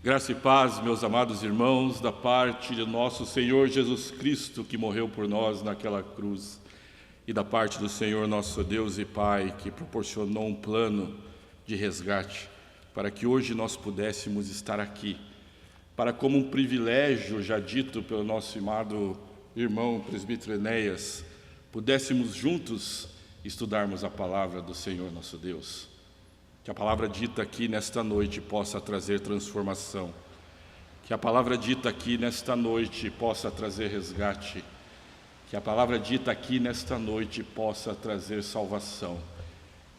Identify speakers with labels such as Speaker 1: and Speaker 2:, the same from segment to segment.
Speaker 1: Graça e paz, meus amados irmãos, da parte de nosso Senhor Jesus Cristo, que morreu por nós naquela cruz, e da parte do Senhor nosso Deus e Pai, que proporcionou um plano de resgate, para que hoje nós pudéssemos estar aqui, para como um privilégio, já dito pelo nosso amado irmão presbítero Enéas, pudéssemos juntos estudarmos a palavra do Senhor nosso Deus. Que a palavra dita aqui nesta noite possa trazer transformação. Que a palavra dita aqui nesta noite possa trazer resgate. Que a palavra dita aqui nesta noite possa trazer salvação.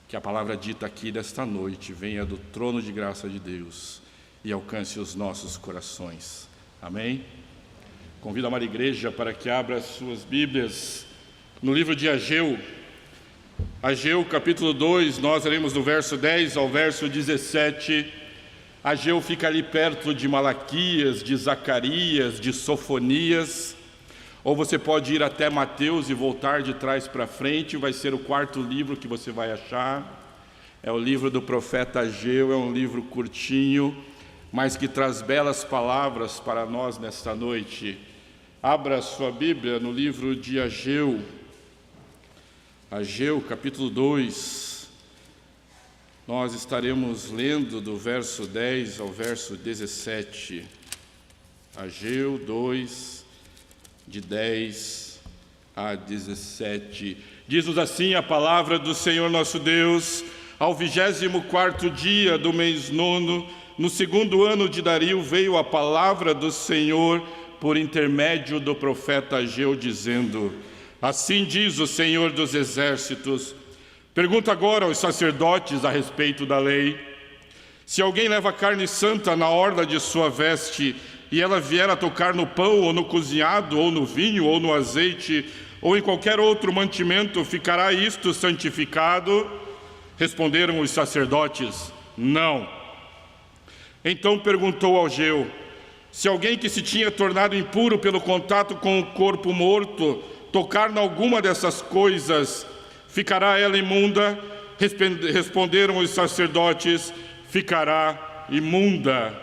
Speaker 1: Que a palavra dita aqui nesta noite venha do trono de graça de Deus e alcance os nossos corações. Amém? Convido a amada igreja para que abra as suas Bíblias no livro de Ageu. Ageu capítulo 2, nós leremos do verso 10 ao verso 17. Ageu fica ali perto de Malaquias, de Zacarias, de Sofonias. Ou você pode ir até Mateus e voltar de trás para frente, vai ser o quarto livro que você vai achar. É o livro do profeta Ageu, é um livro curtinho, mas que traz belas palavras para nós nesta noite. Abra a sua Bíblia no livro de Ageu. Ageu, capítulo 2, nós estaremos lendo do verso 10 ao verso 17. Ageu 2, de 10 a 17. Diz-nos assim a palavra do Senhor nosso Deus: ao 24º dia do mês nono, no segundo ano de Dario, veio a palavra do Senhor por intermédio do profeta Ageu, dizendo: assim diz o Senhor dos Exércitos, pergunta agora aos sacerdotes a respeito da lei. Se alguém leva carne santa na orla de sua veste, e ela vier a tocar no pão, ou no cozinhado, ou no vinho, ou no azeite, ou em qualquer outro mantimento, ficará isto santificado? Responderam os sacerdotes: não. Então perguntou Ageu: se alguém que se tinha tornado impuro pelo contato com o corpo morto tocar em alguma dessas coisas, ficará ela imunda? Responderam os sacerdotes: ficará imunda.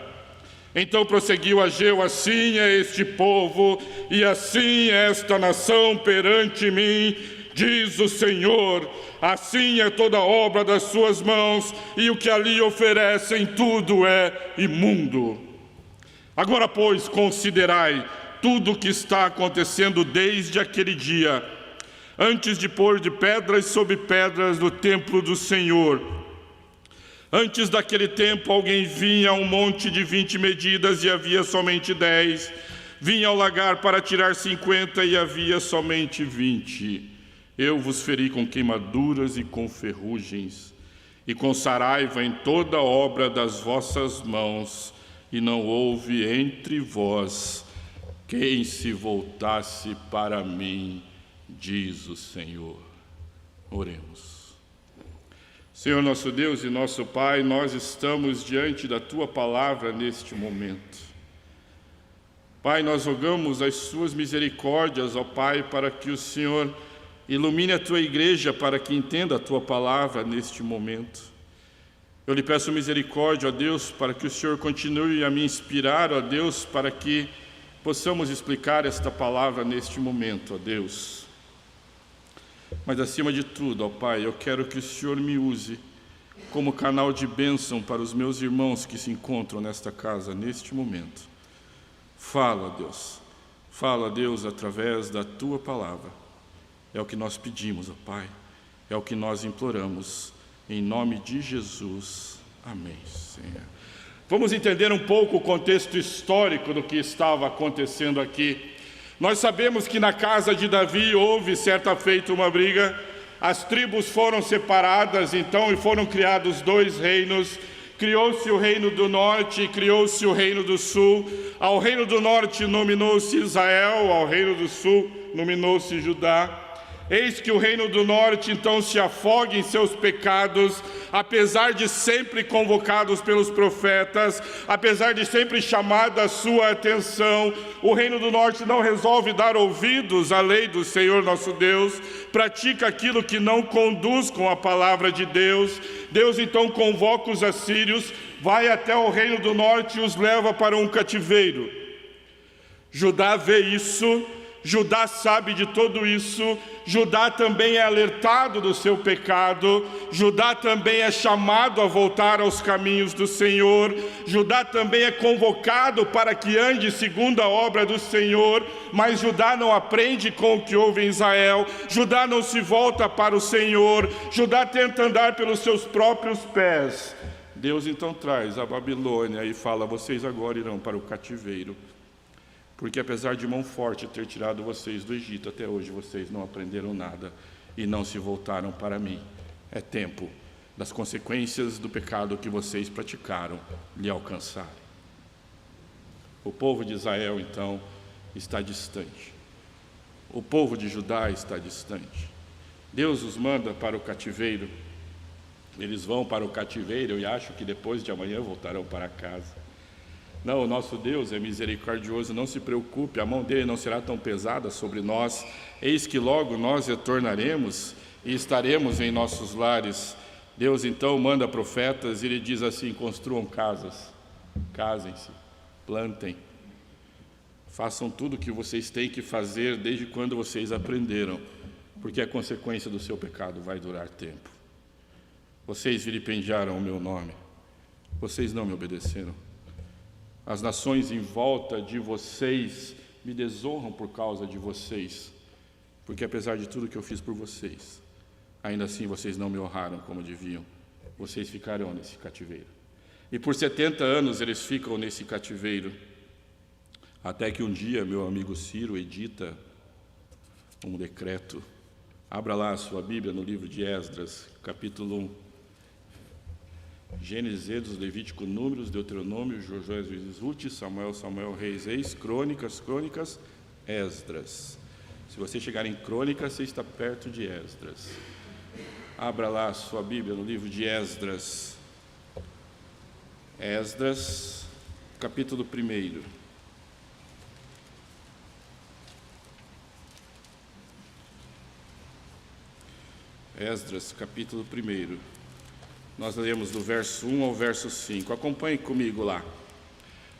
Speaker 1: Então prosseguiu Ageu: assim é este povo, e assim é esta nação perante mim, diz o Senhor. Assim é toda obra das suas mãos, e o que ali oferecem tudo é imundo. Agora, pois, considerai tudo o que está acontecendo desde aquele dia, antes de pôr de pedras sobre pedras no templo do Senhor. Antes daquele tempo, alguém vinha a um monte de 20 medidas e havia somente 10. Vinha ao lagar para tirar 50 e havia somente 20. Eu vos feri com queimaduras e com ferrugens, e com saraiva em toda a obra das vossas mãos, e não houve entre vós quem se voltasse para mim, diz o Senhor. Oremos. Senhor nosso Deus e nosso Pai, nós estamos diante da Tua palavra neste momento. Pai, nós rogamos as Suas misericórdias, ó Pai, para que o Senhor ilumine a Tua igreja, para que entenda a Tua palavra neste momento. Eu lhe peço misericórdia, ó Deus, para que o Senhor continue a me inspirar, ó Deus, para que possamos explicar esta palavra neste momento, ó Deus. Mas acima de tudo, ó Pai, eu quero que o Senhor me use como canal de bênção para os meus irmãos que se encontram nesta casa, neste momento. Fala, Deus. Fala, Deus, através da Tua palavra. É o que nós pedimos, ó Pai. É o que nós imploramos. Em nome de Jesus. Amém, Senhor. Vamos entender um pouco o contexto histórico do que estava acontecendo aqui. Nós sabemos que na casa de Davi houve certa feita uma briga, as tribos foram separadas então e foram criados dois reinos. Criou-se o reino do norte e criou-se o reino do sul. Ao reino do norte nominou-se Israel, ao reino do sul nominou-se Judá. Eis que o reino do norte então se afoga em seus pecados, apesar de sempre convocados pelos profetas, apesar de sempre chamada a sua atenção. O reino do norte não resolve dar ouvidos à lei do Senhor nosso Deus, pratica aquilo que não conduz com a palavra de Deus. Deus então convoca os assírios, vai até o reino do norte e os leva para um cativeiro. Judá vê isso, Judá sabe de tudo isso, Judá também é alertado do seu pecado, Judá também é chamado a voltar aos caminhos do Senhor, Judá também é convocado para que ande segundo a obra do Senhor, mas Judá não aprende com o que houve em Israel, Judá não se volta para o Senhor, Judá tenta andar pelos seus próprios pés. Deus então traz a Babilônia e fala: vocês agora irão para o cativeiro. Porque apesar de mão forte ter tirado vocês do Egito, até hoje vocês não aprenderam nada e não se voltaram para mim. É tempo das consequências do pecado que vocês praticaram lhe alcançarem. O povo de Israel, então, está distante. O povo de Judá está distante. Deus os manda para o cativeiro. Eles vão para o cativeiro e acham que depois de amanhã voltarão para casa. Não, o nosso Deus é misericordioso, não se preocupe, a mão dele não será tão pesada sobre nós. Eis que logo nós retornaremos e estaremos em nossos lares. Deus então manda profetas e ele diz assim: construam casas, casem-se, plantem, façam tudo o que vocês têm que fazer desde quando vocês aprenderam, porque a consequência do seu pecado vai durar tempo. Vocês vilipendiaram o meu nome, vocês não me obedeceram. As nações em volta de vocês me desonram por causa de vocês, porque apesar de tudo que eu fiz por vocês, ainda assim vocês não me honraram como deviam. Vocês ficarão nesse cativeiro. E por 70 anos eles ficam nesse cativeiro, até que um dia meu amigo Ciro edita um decreto. Abra lá a sua Bíblia no livro de Esdras, capítulo 1. Gênesis, Êxodo, Levítico, Números, Deuteronômio, Josué, Juízes, Ruth, Samuel, Reis, Eis, Crônicas, Esdras. Se você chegar em Crônicas, você está perto de Esdras. Abra lá a sua Bíblia no livro de Esdras. Esdras, capítulo 1. Esdras, capítulo 1. Nós lemos do verso 1 ao verso 5. Acompanhe comigo lá.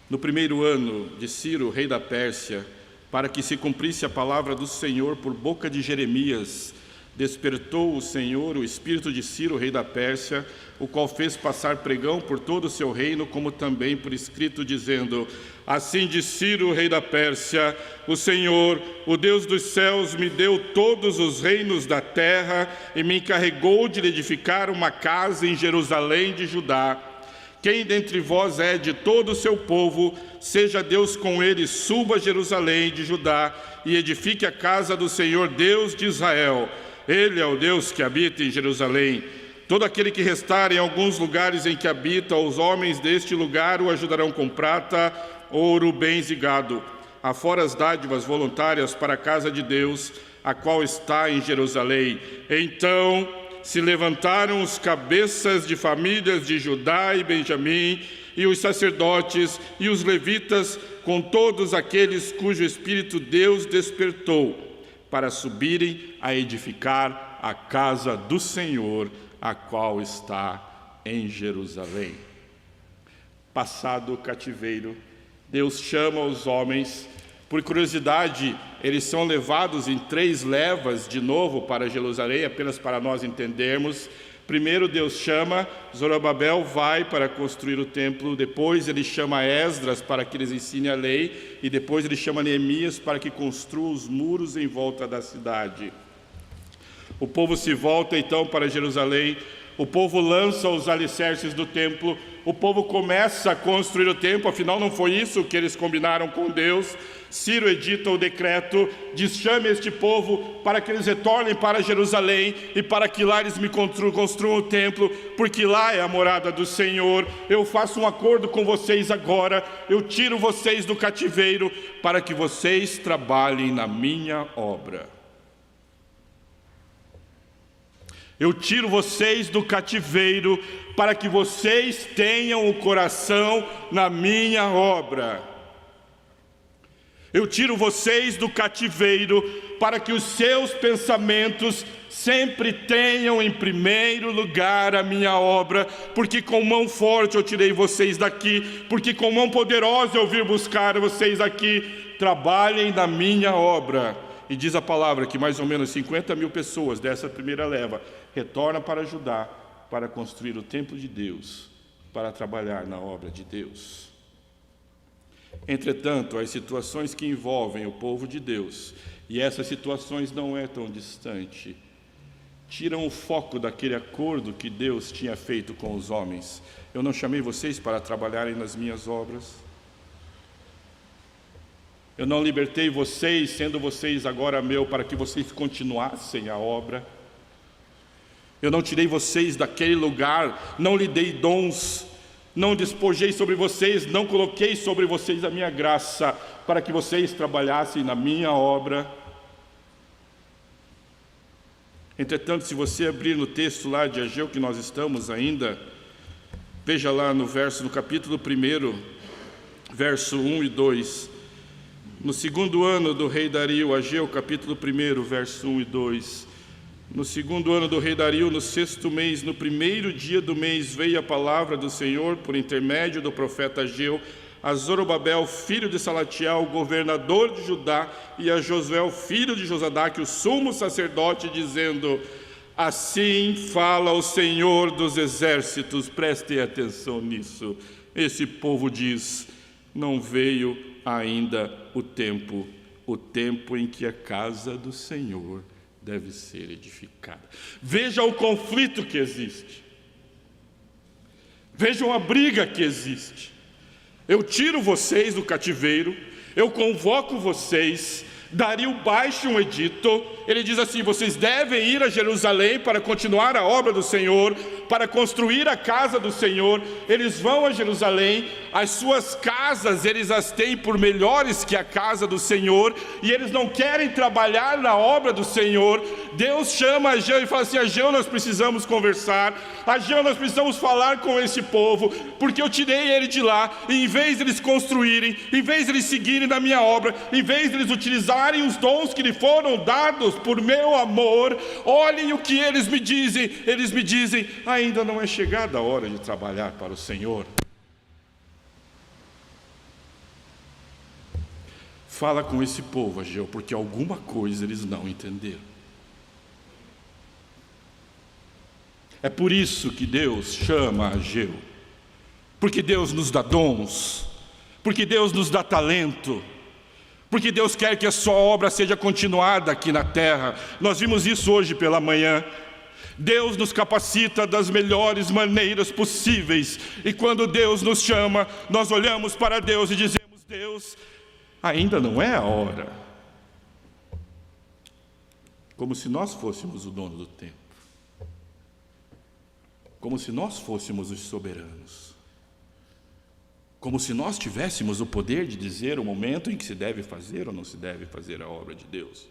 Speaker 1: No primeiro ano de Ciro, rei da Pérsia, para que se cumprisse a palavra do Senhor por boca de Jeremias, despertou o Senhor o espírito de Ciro, rei da Pérsia, o qual fez passar pregão por todo o seu reino, como também por escrito, dizendo: assim diz Ciro, rei da Pérsia, o Senhor, o Deus dos céus, me deu todos os reinos da terra e me encarregou de edificar uma casa em Jerusalém de Judá. Quem dentre vós é de todo o seu povo, seja Deus com ele, suba a Jerusalém de Judá e edifique a casa do Senhor, Deus de Israel. Ele é o Deus que habita em Jerusalém. Todo aquele que restar em alguns lugares em que habita, os homens deste lugar o ajudarão com prata, ouro, bens e gado, afora as dádivas voluntárias para a casa de Deus, a qual está em Jerusalém. Então se levantaram os cabeças de famílias de Judá e Benjamim, e os sacerdotes e os levitas, com todos aqueles cujo espírito Deus despertou, para subirem a edificar a casa do Senhor, a qual está em Jerusalém. Passado o cativeiro, Deus chama os homens. Por curiosidade, eles são levados em 3 levas de novo para Jerusalém, apenas para nós entendermos. Primeiro Deus chama, Zorobabel vai para construir o templo, depois ele chama Esdras para que eles ensinem a lei, e depois ele chama Neemias para que construa os muros em volta da cidade. O povo se volta então para Jerusalém, o povo lança os alicerces do templo, o povo começa a construir o templo, afinal não foi isso que eles combinaram com Deus. Ciro edita o decreto, diz: chame este povo para que eles retornem para Jerusalém e para que lá eles me construam o templo, porque lá é a morada do Senhor. Eu faço um acordo com vocês agora, eu tiro vocês do cativeiro para que vocês trabalhem na minha obra. Eu tiro vocês do cativeiro para que vocês tenham o coração na minha obra. Eu tiro vocês do cativeiro para que os seus pensamentos sempre tenham em primeiro lugar a minha obra, porque com mão forte eu tirei vocês daqui, porque com mão poderosa eu vim buscar vocês aqui. Trabalhem na minha obra. E diz a palavra que mais ou menos 50.000 pessoas dessa primeira leva retornam para Judá, para construir o templo de Deus, para trabalhar na obra de Deus. Entretanto, as situações que envolvem o povo de Deus, e essas situações não é tão distante, tiram o foco daquele acordo que Deus tinha feito com os homens. Eu não chamei vocês para trabalharem nas minhas obras. Eu não libertei vocês, sendo vocês agora meu, para que vocês continuassem a obra. Eu não tirei vocês daquele lugar, não lhe dei dons, não despojei sobre vocês, não coloquei sobre vocês a minha graça, para que vocês trabalhassem na minha obra. Entretanto, se você abrir no texto lá de Ageu, que nós estamos ainda, veja lá no capítulo 1, verso 1 e 2. No segundo ano do rei Dario, Ageu, capítulo 1, verso 1 e 2. No segundo ano do rei Dario, no 6º mês, no primeiro dia do mês, veio a palavra do Senhor, por intermédio do profeta Ageu, a Zorobabel, filho de Salatiel, governador de Judá, e a Josué, filho de Josadaque, o sumo sacerdote, dizendo: assim fala o Senhor dos exércitos. Prestem atenção nisso. Esse povo diz: não veio ainda o tempo em que a casa do Senhor deve ser edificada. Veja o conflito que existe. Vejam a briga que existe. Eu tiro vocês do cativeiro, eu convoco vocês, Dario baixa um edito, ele diz assim: vocês devem ir a Jerusalém para continuar a obra do Senhor, para construir a casa do Senhor. Eles vão a Jerusalém, as suas casas eles as têm por melhores que a casa do Senhor, e eles não querem trabalhar na obra do Senhor. Deus chama Ageu e fala assim: Ageu, nós precisamos conversar, Ageu, nós precisamos falar com esse povo, porque eu tirei ele de lá, e em vez de eles construírem, em vez de eles seguirem na minha obra, em vez de eles utilizarem os dons que lhe foram dados por meu amor, olhem o que eles me dizem. Eles me dizem: ainda não é chegada a hora de trabalhar para o Senhor. Fala com esse povo, Ageu, porque alguma coisa eles não entenderam. É por isso que Deus chama Ageu, porque Deus nos dá dons, porque Deus nos dá talento, porque Deus quer que a sua obra seja continuada aqui na terra. Nós vimos isso hoje pela manhã. Deus nos capacita das melhores maneiras possíveis, e quando Deus nos chama, nós olhamos para Deus e dizemos: Deus, ainda não é a hora. Como se nós fôssemos o dono do tempo, como se nós fôssemos os soberanos, como se nós tivéssemos o poder de dizer o momento em que se deve fazer ou não se deve fazer a obra de Deus.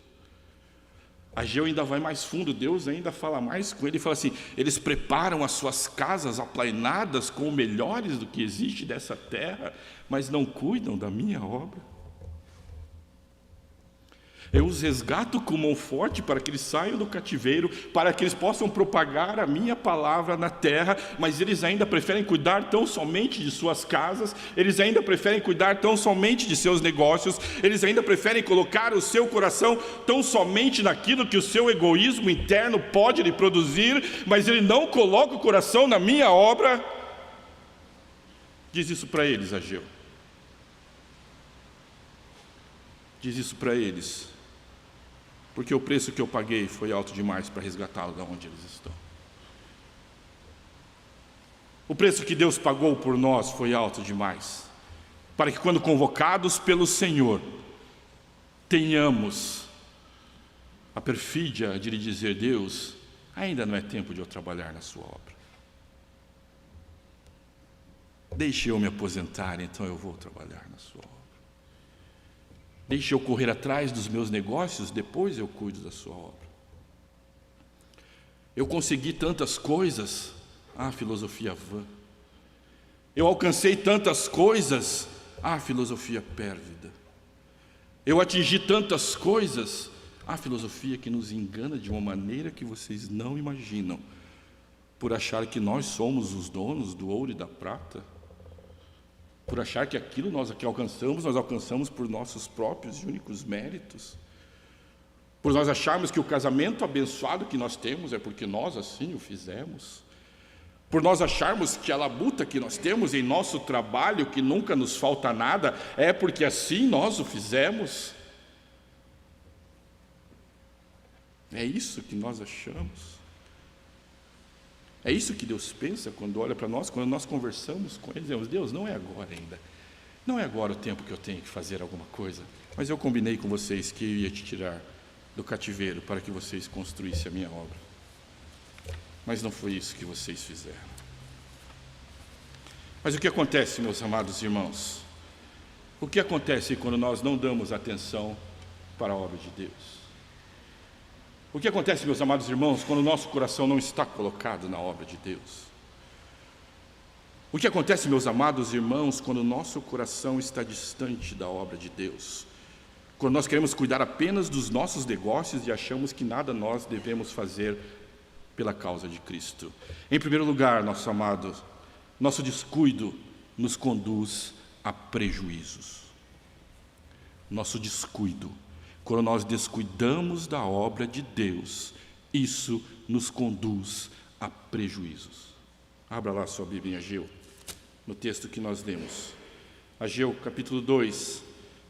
Speaker 1: Ageu ainda vai mais fundo, Deus ainda fala mais com ele, e fala assim: eles preparam as suas casas aplainadas com o melhores do que existe dessa terra, mas não cuidam da minha obra. Eu os resgato com mão forte para que eles saiam do cativeiro, para que eles possam propagar a minha palavra na terra, mas eles ainda preferem cuidar tão somente de suas casas, eles ainda preferem cuidar tão somente de seus negócios, eles ainda preferem colocar o seu coração tão somente naquilo que o seu egoísmo interno pode lhe produzir, mas ele não coloca o coração na minha obra. Diz isso para eles, Ageu. Diz isso para eles, porque o preço que eu paguei foi alto demais para resgatá-los de onde eles estão. O preço que Deus pagou por nós foi alto demais, para que quando convocados pelo Senhor, tenhamos a perfídia de lhe dizer: Deus, ainda não é tempo de eu trabalhar na sua obra. Deixe eu me aposentar, então eu vou trabalhar na sua obra. Deixe eu correr atrás dos meus negócios, depois eu cuido da sua obra. Eu consegui tantas coisas, filosofia vã. Eu alcancei tantas coisas, filosofia pérvida. Eu atingi tantas coisas, filosofia que nos engana de uma maneira que vocês não imaginam, por achar que nós somos os donos do ouro e da prata, por achar que aquilo nós alcançamos por nossos próprios e únicos méritos, por nós acharmos que o casamento abençoado que nós temos é porque nós assim o fizemos, por nós acharmos que a labuta que nós temos em nosso trabalho, que nunca nos falta nada, é porque assim nós o fizemos. É isso que nós achamos. É isso que Deus pensa quando olha para nós, quando nós conversamos com Ele, dizemos: Deus, não é agora ainda. Não é agora o tempo que eu tenho que fazer alguma coisa, mas eu combinei com vocês que eu ia te tirar do cativeiro para que vocês construíssem a minha obra. Mas não foi isso que vocês fizeram. Mas o que acontece, meus amados irmãos? O que acontece quando nós não damos atenção para a obra de Deus? O que acontece, meus amados irmãos, quando o nosso coração não está colocado na obra de Deus? O que acontece, meus amados irmãos, quando o nosso coração está distante da obra de Deus? Quando nós queremos cuidar apenas dos nossos negócios e achamos que nada nós devemos fazer pela causa de Cristo. Em primeiro lugar, nosso amado, nosso descuido nos conduz a prejuízos. Nosso descuido, quando nós descuidamos da obra de Deus, isso nos conduz a prejuízos. Abra lá sua Bíblia em Ageu, no texto que nós lemos. Ageu, capítulo 2,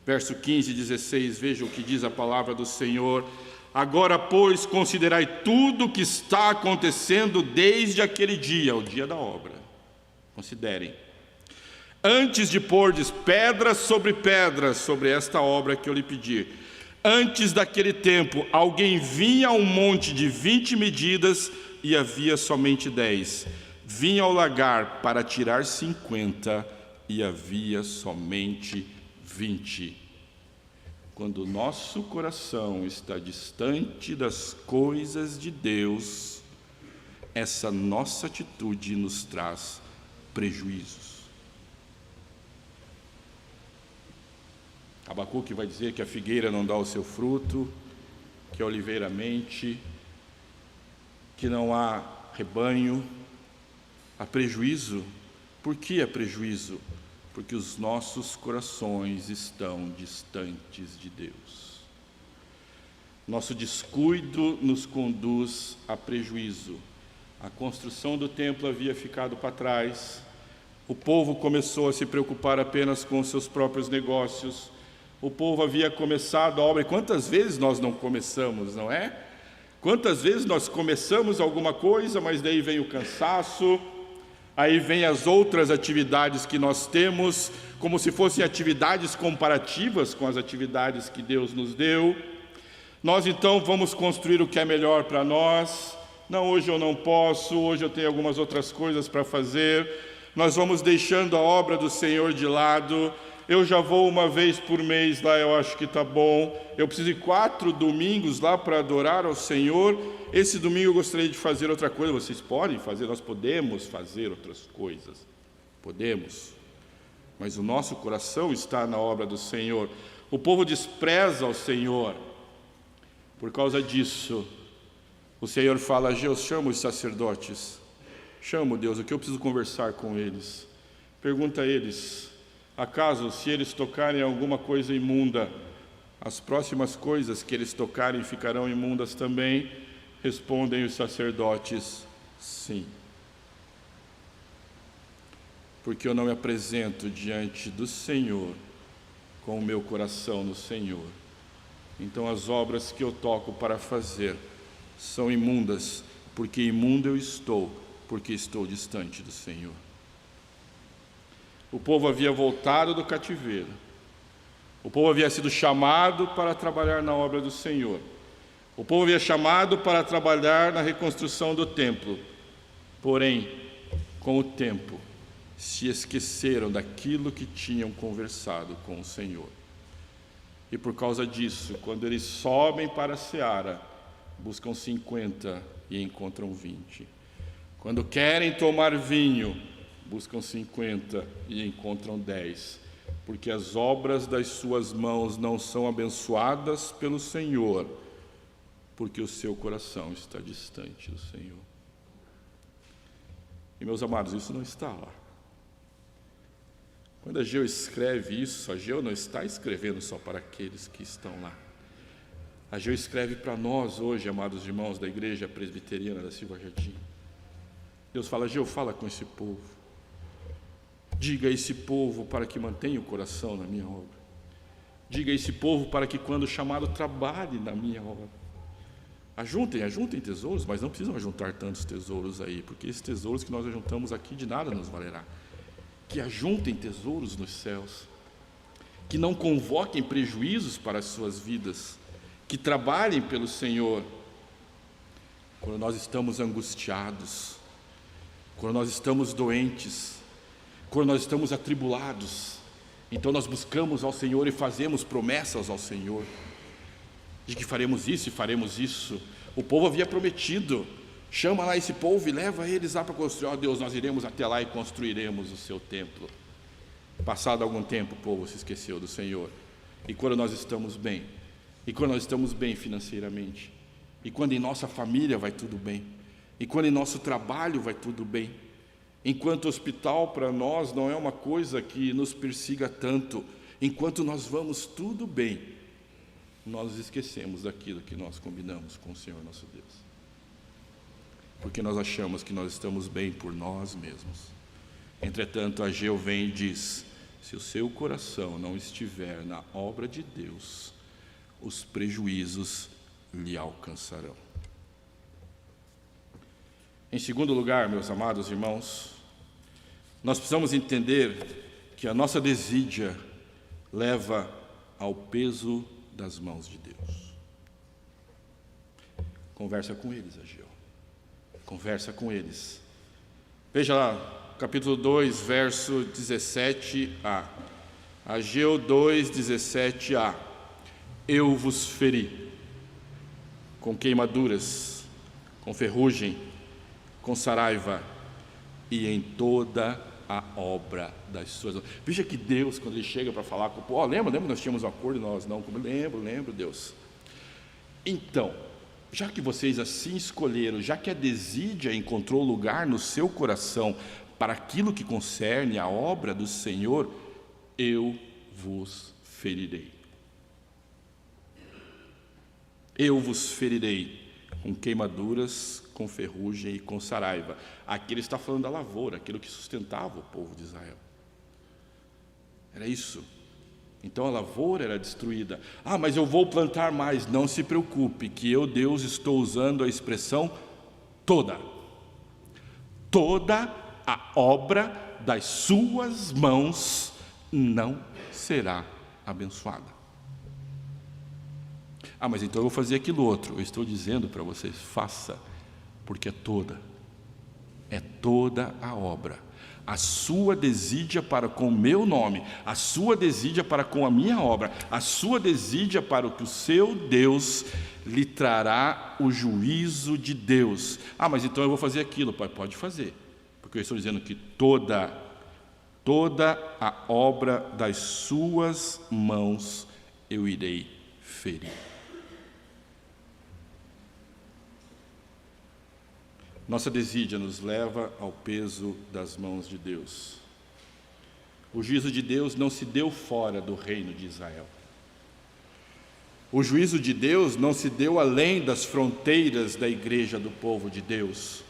Speaker 1: verso 15 e 16, veja o que diz a palavra do Senhor. Agora, pois, considerai tudo o que está acontecendo desde aquele dia, o dia da obra. Considerem. Antes de pordes pedras sobre esta obra que eu lhe pedi, antes daquele tempo, alguém vinha a um monte de 20 medidas e havia somente 10. Vinha ao lagar para tirar 50 e havia somente 20. Quando o nosso coração está distante das coisas de Deus, essa nossa atitude nos traz prejuízos. Abacuque vai dizer que a figueira não dá o seu fruto, que a oliveira mente, que não há rebanho. Há prejuízo. Por que há prejuízo? Porque os nossos corações estão distantes de Deus. Nosso descuido nos conduz a prejuízo. A construção do templo havia ficado para trás. O povo começou a se preocupar apenas com os seus próprios negócios. O povo havia começado a obra. E quantas vezes nós não começamos, não é? Quantas vezes nós começamos alguma coisa, mas daí vem o cansaço, aí vem as outras atividades que nós temos, como se fossem atividades comparativas com as atividades que Deus nos deu. Nós então vamos construir o que é melhor para nós. Não, hoje eu não posso, hoje eu tenho algumas outras coisas para fazer. Nós vamos deixando a obra do Senhor de lado. Eu já vou uma vez por mês lá, eu acho que está bom. Eu preciso de 4 domingos lá para adorar ao Senhor. Esse domingo eu gostaria de fazer outra coisa. Vocês podem fazer, nós podemos fazer outras coisas. Podemos. Mas o nosso coração está na obra do Senhor. O povo despreza o Senhor. Por causa disso, o Senhor fala: Ageu, chama os sacerdotes. Chama, Deus, o que eu preciso conversar com eles. Pergunta a eles: acaso, se eles tocarem alguma coisa imunda, as próximas coisas que eles tocarem ficarão imundas também? Respondem os sacerdotes: sim. Porque eu não me apresento diante do Senhor com o meu coração no Senhor. Então as obras que eu toco para fazer são imundas, porque imundo eu estou, porque estou distante do Senhor. O povo havia voltado do cativeiro. O povo havia sido chamado para trabalhar na obra do Senhor. O povo havia chamado para trabalhar na reconstrução do templo. Porém, com o tempo, se esqueceram daquilo que tinham conversado com o Senhor. E por causa disso, quando eles sobem para a seara, buscam 50 e encontram 20. Quando querem tomar vinho, buscam 50 e encontram 10. Porque as obras das suas mãos não são abençoadas pelo Senhor, porque o seu coração está distante do Senhor. E, meus amados, isso não está lá. Quando Ageu escreve isso, Ageu não está escrevendo só para aqueles que estão lá. Ageu escreve para nós hoje, amados irmãos da Igreja Presbiteriana da Silva Jardim. Deus fala: Ageu, fala com esse povo. Diga a esse povo para que mantenha o coração na minha obra. Diga a esse povo para que, quando chamado, trabalhe na minha obra. Ajuntem tesouros, mas não precisam ajuntar tantos tesouros aí, porque esses tesouros que nós ajuntamos aqui de nada nos valerá. Que ajuntem tesouros nos céus, que não convoquem prejuízos para as suas vidas, que trabalhem pelo Senhor. Quando nós estamos angustiados, quando nós estamos doentes, quando nós estamos atribulados, então nós buscamos ao Senhor e fazemos promessas ao Senhor, de que faremos isso e faremos isso. O povo havia prometido: chama lá esse povo e leva eles lá para construir. Ó Deus, nós iremos até lá e construiremos o seu templo. Passado algum tempo, o povo se esqueceu do Senhor. E quando nós estamos bem, e quando nós estamos bem financeiramente, e quando em nossa família vai tudo bem, e quando em nosso trabalho vai tudo bem, enquanto o hospital para nós não é uma coisa que nos persiga tanto, enquanto nós vamos tudo bem, nós esquecemos daquilo que nós combinamos com o Senhor nosso Deus, porque nós achamos que nós estamos bem por nós mesmos. Entretanto, Ageu vem e diz: se o seu coração não estiver na obra de Deus, os prejuízos lhe alcançarão. Em segundo lugar, meus amados irmãos, nós precisamos entender que a nossa desídia leva ao peso das mãos de Deus. Conversa com eles, Ageu. Conversa com eles. Veja lá, capítulo 2, verso 17a. Ageu 2, 17a. Eu vos feri com queimaduras, com ferrugem, com saraiva e em toda a obra das suas mãos. Veja que Deus, quando Ele chega para falar com o povo, lembra nós tínhamos um acordo, nós não, lembro Deus. Então, já que vocês assim escolheram, já que a desídia encontrou lugar no seu coração para aquilo que concerne a obra do Senhor, eu vos ferirei. Eu vos ferirei com queimaduras, com ferrugem e com saraiva. Aqui ele está falando da lavoura, aquilo que sustentava o povo de Israel. Era isso. Então a lavoura era destruída. Ah, mas eu vou plantar mais. Não se preocupe, que eu, Deus, estou usando a expressão toda. Toda a obra das suas mãos não será abençoada. Ah, mas então eu vou fazer aquilo outro. Eu estou dizendo para vocês, faça, porque é toda a obra. A sua desídia para com o meu nome, a sua desídia para com a minha obra, a sua desídia para o que o seu Deus lhe trará o juízo de Deus. Ah, mas então eu vou fazer aquilo. Pai, pode fazer, porque eu estou dizendo que toda a obra das suas mãos eu irei ferir. Nossa desídia nos leva ao peso das mãos de Deus. O juízo de Deus não se deu fora do reino de Israel. O juízo de Deus não se deu além das fronteiras da igreja do povo de Deus.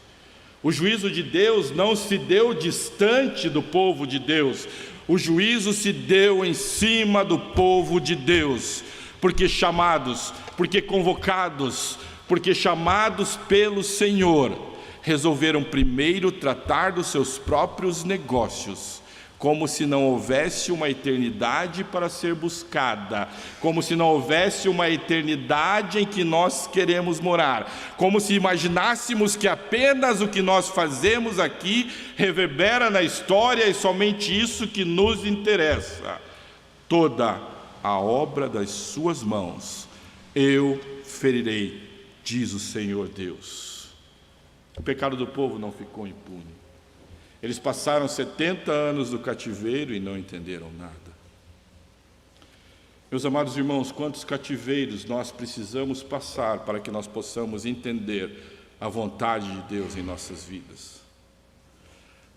Speaker 1: O juízo de Deus não se deu distante do povo de Deus. O juízo se deu em cima do povo de Deus, porque chamados, porque convocados, porque chamados pelo Senhor, resolveram primeiro tratar dos seus próprios negócios, como se não houvesse uma eternidade para ser buscada, como se não houvesse uma eternidade em que nós queremos morar, como se imaginássemos que apenas o que nós fazemos aqui reverbera na história e somente isso que nos interessa. Toda a obra das suas mãos eu ferirei diz o Senhor Deus. O pecado do povo não ficou impune. Eles passaram 70 anos do cativeiro e não entenderam nada. Meus amados irmãos, quantos cativeiros nós precisamos passar para que nós possamos entender a vontade de Deus em nossas vidas?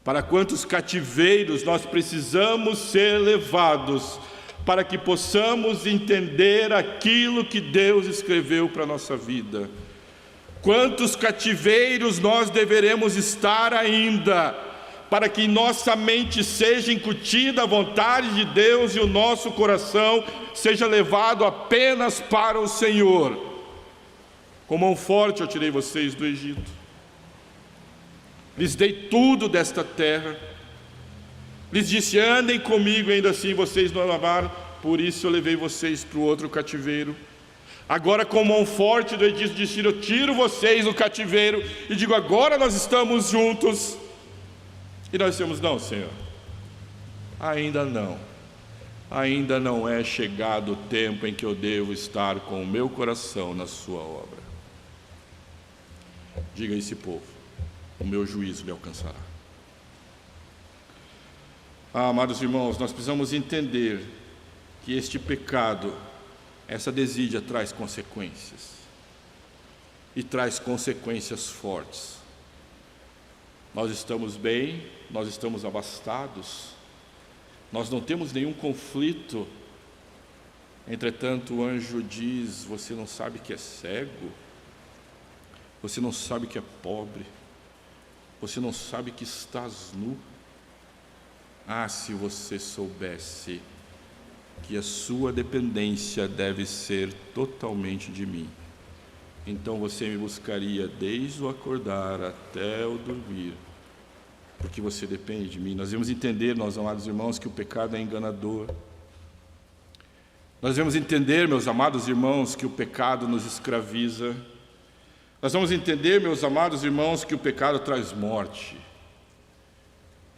Speaker 1: Para quantos cativeiros nós precisamos ser levados para que possamos entender aquilo que Deus escreveu para a nossa vida? Quantos cativeiros nós deveremos estar ainda para que em nossa mente seja incutida a vontade de Deus e o nosso coração seja levado apenas para o Senhor? Com mão forte eu tirei vocês do Egito, lhes dei tudo desta terra, lhes disse: andem comigo, ainda assim vocês não amaram, por isso eu levei vocês para o outro cativeiro. Agora com mão forte do Edito disse: eu tiro vocês do cativeiro e digo: agora nós estamos juntos. E nós dissemos: não, Senhor, ainda não é chegado o tempo em que eu devo estar com o meu coração na sua obra. Diga a esse povo: o meu juízo lhe alcançará. Amados irmãos, nós precisamos entender que este pecado, essa desídia traz consequências, e traz consequências fortes. Nós estamos bem, nós estamos abastados, nós não temos nenhum conflito. Entretanto, o anjo diz: você não sabe que é cego, você não sabe que é pobre, você não sabe que estás nu. Se você soubesse que a sua dependência deve ser totalmente de mim, então você me buscaria desde o acordar até o dormir, porque você depende de mim. Nós devemos entender, meus amados irmãos, que o pecado é enganador. Nós devemos entender, meus amados irmãos, que o pecado nos escraviza. Nós vamos entender, meus amados irmãos, que o pecado traz morte.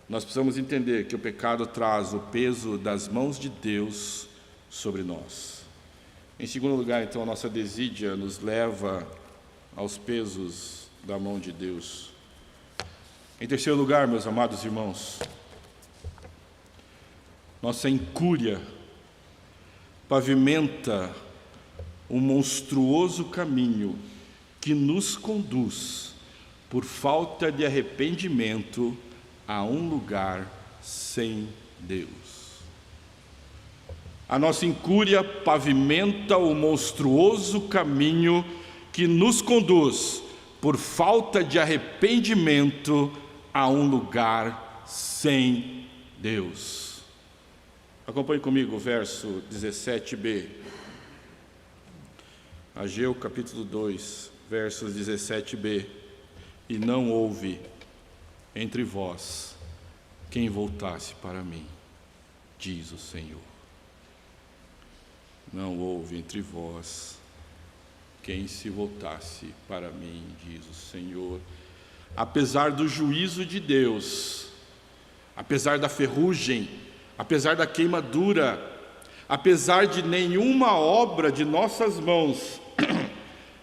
Speaker 1: Nós precisamos entender que o pecado traz o peso das mãos de Deus sobre nós. Em segundo lugar, então, a nossa desídia nos leva aos pesos da mão de Deus. Em terceiro lugar, meus amados irmãos, nossa incúria pavimenta um monstruoso caminho que nos conduz, por falta de arrependimento, a um lugar sem Deus. A nossa incúria pavimenta o monstruoso caminho que nos conduz, por falta de arrependimento, a um lugar sem Deus. Acompanhe comigo o verso 17b. Ageu capítulo 2, versos 17b. E não houve entre vós quem voltasse para mim, diz o Senhor. Não houve entre vós quem se voltasse para mim, diz o Senhor. Apesar do juízo de Deus, apesar da ferrugem, apesar da queimadura, apesar de nenhuma obra de nossas mãos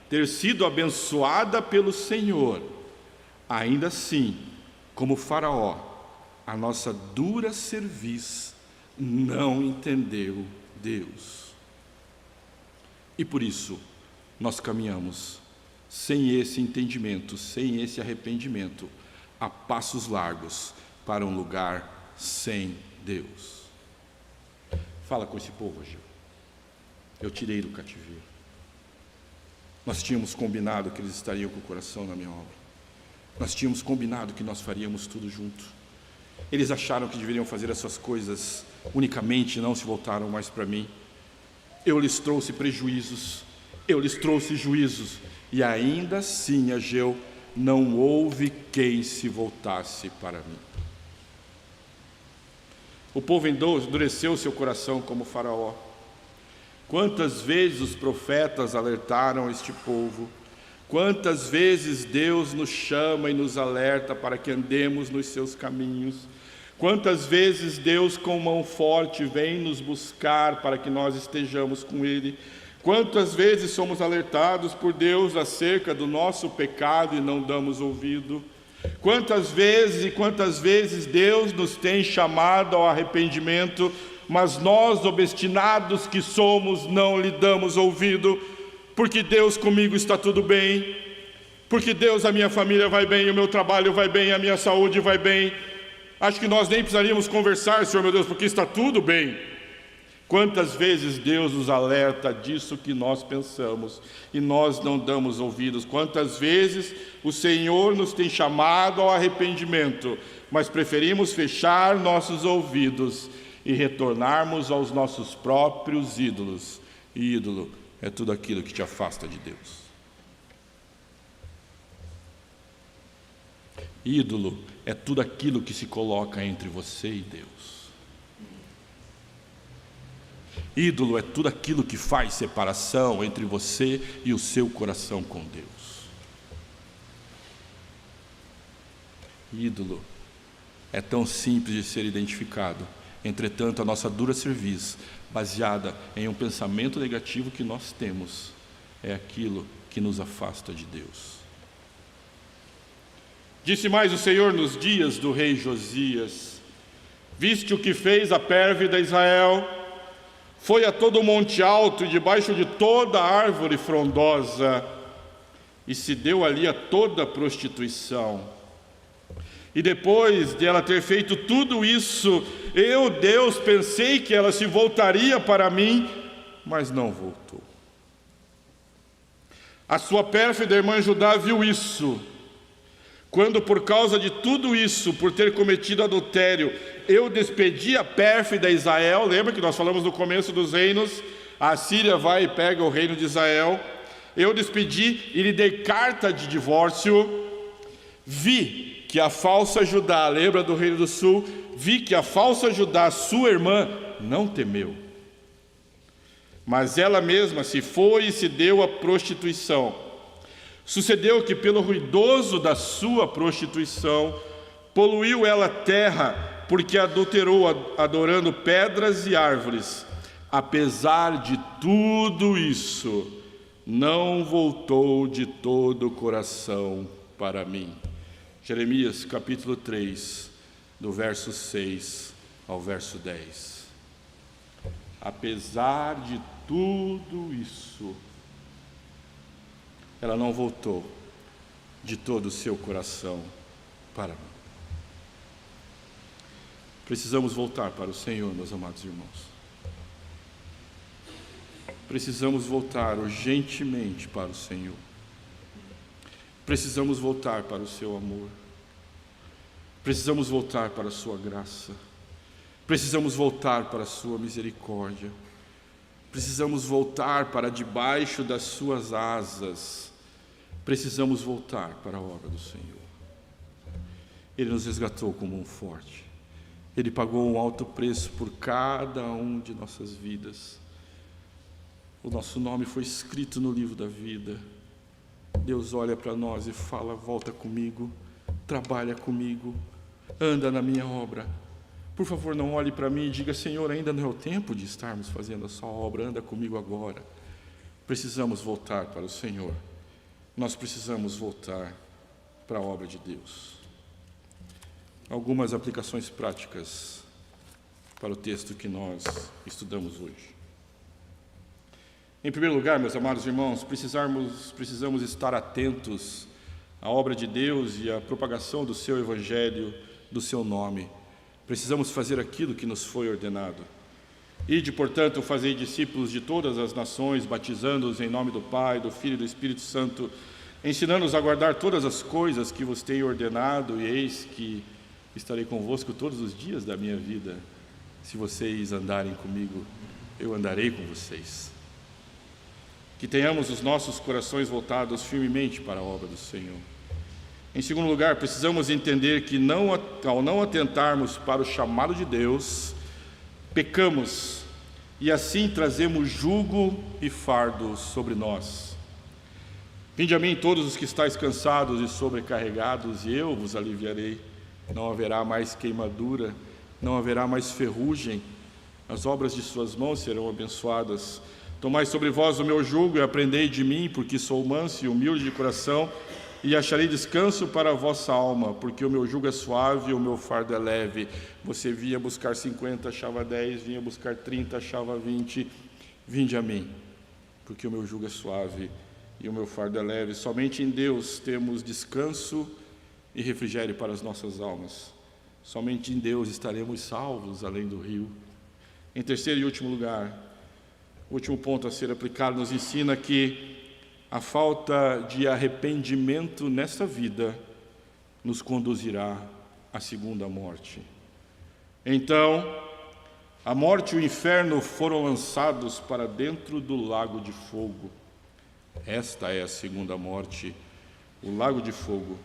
Speaker 1: ter sido abençoada pelo Senhor, ainda assim, como Faraó, a nossa dura cerviz não entendeu Deus. E por isso, nós caminhamos sem esse entendimento, sem esse arrependimento, a passos largos para um lugar sem Deus. Fala com esse povo, Ageu. Eu tirei do cativeiro. Nós tínhamos combinado que eles estariam com o coração na minha obra. Nós tínhamos combinado que nós faríamos tudo junto. Eles acharam que deveriam fazer essas coisas unicamente, não se voltaram mais para mim. Eu lhes trouxe prejuízos, eu lhes trouxe juízos, e ainda assim, Ageu, não houve quem se voltasse para mim. O povo endureceu seu coração como Faraó. Quantas vezes os profetas alertaram este povo? Quantas vezes Deus nos chama e nos alerta para que andemos nos seus caminhos? Quantas vezes Deus com mão forte vem nos buscar para que nós estejamos com Ele? Quantas vezes somos alertados por Deus acerca do nosso pecado e não damos ouvido? Quantas vezes Deus nos tem chamado ao arrependimento, mas nós, obstinados que somos, não lhe damos ouvido, porque Deus, comigo está tudo bem, porque Deus, a minha família vai bem, o meu trabalho vai bem, a minha saúde vai bem. Acho que nós nem precisaríamos conversar, Senhor meu Deus, porque está tudo bem. Quantas vezes Deus nos alerta disso que nós pensamos e nós não damos ouvidos? Quantas vezes o Senhor nos tem chamado ao arrependimento, mas preferimos fechar nossos ouvidos e retornarmos aos nossos próprios ídolos. E ídolo é tudo aquilo que te afasta de Deus. Ídolo é tudo aquilo que se coloca entre você e Deus. Ídolo é tudo aquilo que faz separação entre você e o seu coração com Deus. Ídolo é tão simples de ser identificado. Entretanto, a nossa dura cerviz, baseada em um pensamento negativo que nós temos, é aquilo que nos afasta de Deus. Disse mais o Senhor nos dias do rei Josias: viste o que fez a pérfida Israel? Foi a todo monte alto e debaixo de toda árvore frondosa, e se deu ali a toda prostituição. E depois de ela ter feito tudo isso, eu, Deus, pensei que ela se voltaria para mim, mas não voltou. A sua pérfida irmã Judá viu isso. Quando, por causa de tudo isso, por ter cometido adultério, eu despedi a pérfida Israel. Lembra que nós falamos no começo dos reinos? A Síria vai e pega o reino de Israel. Eu despedi e lhe dei carta de divórcio. Vi que a falsa Judá, lembra do reino do sul? Vi que a falsa Judá, sua irmã, não temeu. Mas ela mesma se foi e se deu à prostituição. Sucedeu que, pelo ruidoso da sua prostituição, poluiu ela a terra, porque adulterou, adorando pedras e árvores. Apesar de tudo isso, não voltou de todo o coração para mim. Jeremias capítulo 3, do verso 6 ao verso 10. Apesar de tudo isso, ela não voltou de todo o seu coração para mim. Precisamos voltar para o Senhor, meus amados irmãos. Precisamos voltar urgentemente para o Senhor. Precisamos voltar para o seu amor. Precisamos voltar para a sua graça. Precisamos voltar para a sua misericórdia. Precisamos voltar para debaixo das suas asas. Precisamos voltar para a obra do Senhor. Ele nos resgatou como um forte. Ele pagou um alto preço por cada um de nossas vidas. O nosso nome foi escrito no livro da vida. Deus olha para nós e fala: volta comigo, trabalha comigo, anda na minha obra. Por favor, não olhe para mim e diga: Senhor, ainda não é o tempo de estarmos fazendo a sua obra, anda comigo agora. Precisamos voltar para o Senhor. Nós precisamos voltar para a obra de Deus. Algumas aplicações práticas para o texto que nós estudamos hoje. Em primeiro lugar, meus amados irmãos, precisamos estar atentos à obra de Deus e à propagação do seu evangelho, do seu nome. Precisamos fazer aquilo que nos foi ordenado. Ide, portanto, fazei discípulos de todas as nações, batizando-os em nome do Pai, do Filho e do Espírito Santo, ensinando-os a guardar todas as coisas que vos tenho ordenado, e eis que estarei convosco todos os dias da minha vida. Se vocês andarem comigo, eu andarei com vocês. Que tenhamos os nossos corações voltados firmemente para a obra do Senhor. Em segundo lugar, precisamos entender que ao não atentarmos para o chamado de Deus, pecamos e assim trazemos jugo e fardo sobre nós. Vinde a mim todos os que estáis cansados e sobrecarregados, e eu vos aliviarei. Não haverá mais queimadura, não haverá mais ferrugem. As obras de suas mãos serão abençoadas. Tomai sobre vós o meu jugo e aprendei de mim, porque sou manso e humilde de coração, e acharei descanso para a vossa alma, porque o meu jugo é suave e o meu fardo é leve. Você vinha buscar 50, achava 10, vinha buscar 30, achava 20. Vinde a mim, porque o meu jugo é suave e o meu fardo é leve. Somente em Deus temos descanso e refrigério para as nossas almas. Somente em Deus estaremos salvos além do rio. Em terceiro e último lugar, o último ponto a ser aplicado nos ensina que a falta de arrependimento nesta vida nos conduzirá à segunda morte. Então, a morte e o inferno foram lançados para dentro do lago de fogo. Esta é a segunda morte, o lago de fogo.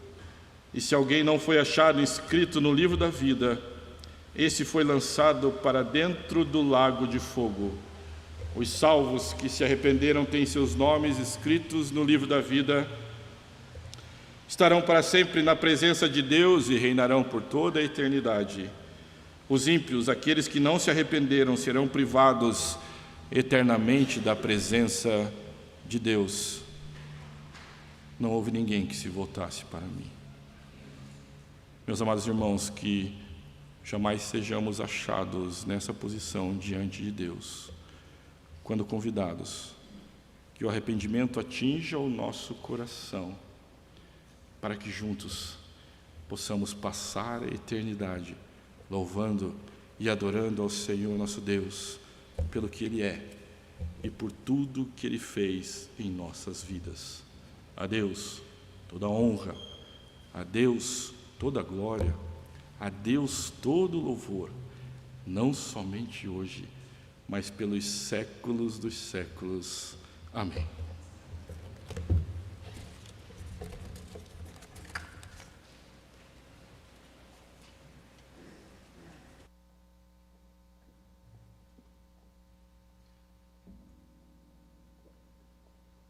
Speaker 1: E se alguém não foi achado inscrito no livro da vida, esse foi lançado para dentro do lago de fogo. Os salvos que se arrependeram têm seus nomes escritos no livro da vida, estarão para sempre na presença de Deus e reinarão por toda a eternidade. Os ímpios, aqueles que não se arrependeram, serão privados eternamente da presença de Deus. Não houve ninguém que se voltasse para mim. Meus amados irmãos, que jamais sejamos achados nessa posição diante de Deus. Quando convidados, que o arrependimento atinja o nosso coração, para que juntos possamos passar a eternidade louvando e adorando ao Senhor nosso Deus pelo que Ele é e por tudo que Ele fez em nossas vidas. A Deus toda honra, a Deus toda glória, a Deus todo louvor, não somente hoje, mas pelos séculos dos séculos. Amém.